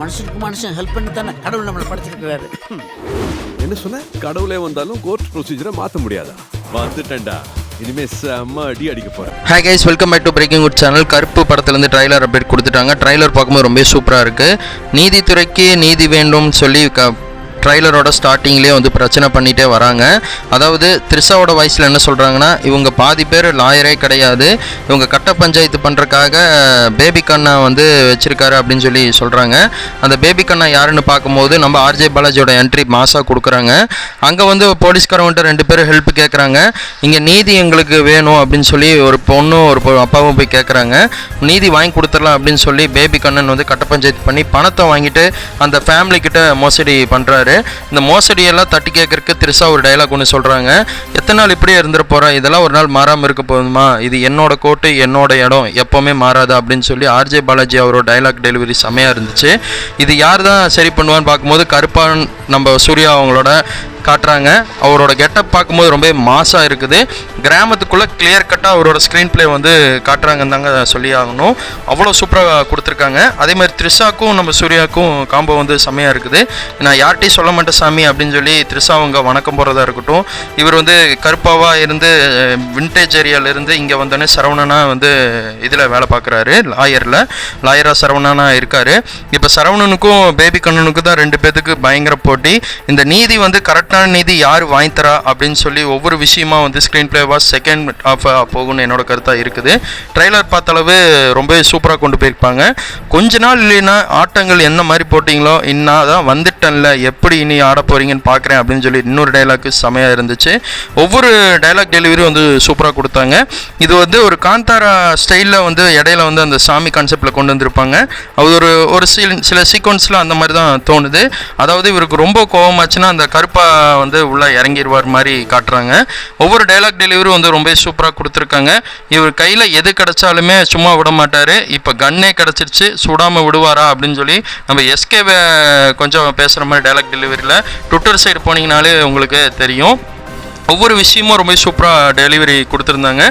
மனுஷனுக்கு மனுஷன் ஹெல்ப் பண்ணி தானே கடவுள் நம்மளை படைச்சிருக்கிறாரு. என்ன சொன்ன? கடவுளே வந்தாலும் கோர்ட் ப்ரொசீஜரை மாற்ற முடியாதா? வந்துட்டேன்டா, இனிமே செம்ம அடி அடிக்க போறேன். Hi guys, welcome back to breaking good channel. Karuppu படத்துலேருந்து ட்ரைலர் அப்டேட் கொடுத்துட்டாங்க. ட்ரைலர் பார்க்கும்போது ரொம்ப சூப்பராக இருக்குது. நீதித்துறைக்கு நீதி வேண்டும்னு சொல்லி ட்ரைலரோட ஸ்டார்டிங்லேயே வந்து பிரச்சனை பண்ணிகிட்டே வராங்க. அதாவது த்ரிஷாவோட வாய்ஸில் என்ன சொல்கிறாங்கன்னா, இவங்க பாதி பேர் லாயரே கிடையாது, இவங்க கட்ட பஞ்சாயத்து பண்ணுறக்காக பேபி கண்ணா வந்து வச்சுருக்காரு அப்படின்னு சொல்லி சொல்கிறாங்க. அந்த பேபி கண்ணா யாருன்னு பார்க்கும்போது நம்ம ஆர்ஜே பாலாஜியோட என்ட்ரி மாசாக கொடுக்குறாங்க. அங்கே வந்து போலீஸ்காரவன்ட்டு 2 பேர் ஹெல்ப் கேட்குறாங்க. இங்கே நீதி எங்களுக்கு வேணும் அப்படின்னு சொல்லி ஒரு பொண்ணும் ஒரு அப்பாவும் போய் கேட்குறாங்க. நீதி வாங்கி கொடுத்துடலாம் அப்படின்னு சொல்லி பேபி கண்ணன் வந்து கட்ட பஞ்சாயத்து பண்ணி பணத்தை வாங்கிட்டு அந்த ஃபேமிலிக்கிட்ட மோசடி பண்ணுறாரு. இந்த மோசடியெல்லாம் தட்டி கேட்கறதுக்கு த்ரிஷா ஒரு டைலாக் ஒன்று சொல்கிறாங்க. எத்தனை நாள் இப்படியே இருந்துட போகிறேன், இதெல்லாம் ஒரு நாள் மாறாமல் இருக்க போதுமா, இது என்னோட கோர்ட்டு என்னோட இடம், எப்போவுமே மாறாது அப்படின்னு சொல்லி ஆர்ஜே பாலாஜி அவரோட டைலாக் டெலிவரி செமையாக இருந்துச்சு. இது யார் தான் சரி பண்ணுவான்னு பார்க்கும்போது கருப்பான் நம்ம சூர்யா அவங்களோட காட்டுறாங்க. அவரோட கெட்டப் பார்க்கும்போது ரொம்ப மாசாக இருக்குது. கிராமத்துக்குள்ளே கிளியர் கட்டாக அவரோட ஸ்க்ரீன் பிளே வந்து காட்டுறாங்கன்னு தாங்க சொல்லி ஆகணும். அவ்வளோ சூப்பராக கொடுத்துருக்காங்க. அதே மாதிரி த்ரிஷாக்கும் நம்ம சூர்யாவுக்கும் காம்போ வந்து செம்மையாக இருக்குது. நான் யார்கிட்டையும் சொல்ல மாட்டேன் சாமி அப்படின்னு சொல்லி த்ரிஷா அவங்க வணக்கம் போகிறதா இருக்கட்டும். இவர் வந்து கருப்பாவாக இருந்து வின்டேஜ் ஏரியாவிலேருந்து இங்கே வந்தோடனே சரவணனாக வந்து இதில் வேலை பார்க்குறாரு, லாயராக சரவணனாக இருக்கார். இப்போ சரவணனுக்கும் பேபி கண்ணனுக்கும் தான் 2 பேத்துக்கு பயங்கர போட்டி. இந்த நீதி வந்து கரெக்டான நீதி யார் வாங்கி தரா அப்படின்னு சொல்லி ஒவ்வொரு விஷயமா வந்து ஸ்க்ரீன் பிளேவா செகண்ட் ஆஃப் போகும்னு என்னோட கருத்தாக இருக்குது. ட்ரைலர் பார்த்தளவு ரொம்பவே சூப்பராக கொண்டு போயிருப்பாங்க. கொஞ்ச நாள் இல்லைன்னா ஆட்டங்கள் என்ன மாதிரி போட்டிங்களோ இன்னாதான் வந்துட்டேன்ல, எப்படி இனி ஆட போகிறீங்கன்னு பார்க்குறேன் அப்படின்னு சொல்லி இன்னொரு டைலாக்கு செமையாக இருந்துச்சு. ஒவ்வொரு டைலாக் டெலிவரியும் வந்து சூப்பராக கொடுத்தாங்க. இது வந்து ஒரு காந்தாரா ஸ்டைலில் வந்து இடையில வந்து அந்த சாமி கான்செப்டில் கொண்டு வந்திருப்பாங்க. அது ஒரு சில சீக்வன்ஸில் அந்த மாதிரி தான் தோணுது. அதாவது இவருக்கு ரொம்ப கோவமாச்சுன்னா அந்த கருப்பா வந்து உள்ளே இறங்கிடுவார் மாதிரி காட்டுறாங்க. ஒவ்வொரு டைலாக் டெலிவரியும் வந்து ரொம்ப சூப்பராக கொடுத்துருக்காங்க. இவர் கையில் எது கிடைச்சாலுமே சும்மா விட மாட்டார். இப்போ கன்னே கிடச்சிருச்சு, சுடாமல் விடுவாரா அப்படின்னு சொல்லி நம்ம எஸ்கேவை கொஞ்சம் பேசுகிற மாதிரி டைலாக் டெலிவரியில் ட்விட்டர் சைடு போனீங்கனாலே உங்களுக்கு தெரியும். ஒவ்வொரு விஷயமும் ரொம்ப சூப்பராக டெலிவரி கொடுத்துருந்தாங்க.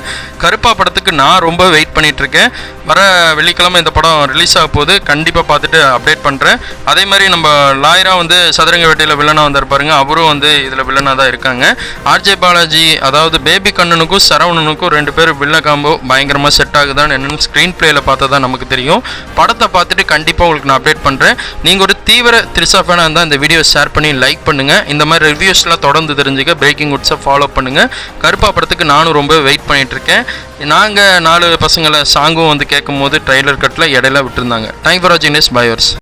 கருப்பா படத்துக்கு நான் ரொம்ப வெயிட் பண்ணிகிட்ருக்கேன். வர வெள்ளிக்கிழமை இந்த படம் ரிலீஸ் ஆக போகுது. கண்டிப்பாக பார்த்துட்டு அப்டேட் பண்ணுறேன். அதே மாதிரி நம்ம லாயராக வந்து சதுரங்க வேட்டையில் வில்லனாக வந்தார் பாருங்க, அவரும் வந்து இதில் வில்லனாக தான் இருக்காங்க. ஆர்ஜே பாலாஜி அதாவது பேபி கண்ணனுக்கும் சரவணனுக்கும் 2 பேர் வில்ல காம்போ பயங்கரமாக செட் ஆகுதான்னு என்னென்னு ஸ்க்ரீன் பிளேயில் பார்த்தா தான் நமக்கு தெரியும். படத்தை பார்த்துட்டு கண்டிப்பாக உங்களுக்கு நான் அப்டேட் பண்ணுறேன். நீங்கள் ஒரு தீவிர த்ரிஷா ஃபேனாக இருந்தால் இந்த வீடியோ ஷேர் பண்ணி லைக் பண்ணுங்கள். இந்த மாதிரி ரிவ்யூஸ்லாம் தொடர்ந்து தெரிஞ்சுக்க பிரேக்கிங் குட்ஸை ஃபாலோ பண்ணுங்கள். கருப்பா படத்துக்கு நானும் ரொம்ப வெயிட் பண்ணிகிட்ருக்கேன். நாங்கள் 4 பசங்களை சாங்கும் வந்து கேட்கும் போது ட்ரைலர் கட்டில் இடையில விட்டுருந்தாங்க. தேங்க் ஃபார் வாட்சிங் திஸ். Bye yours.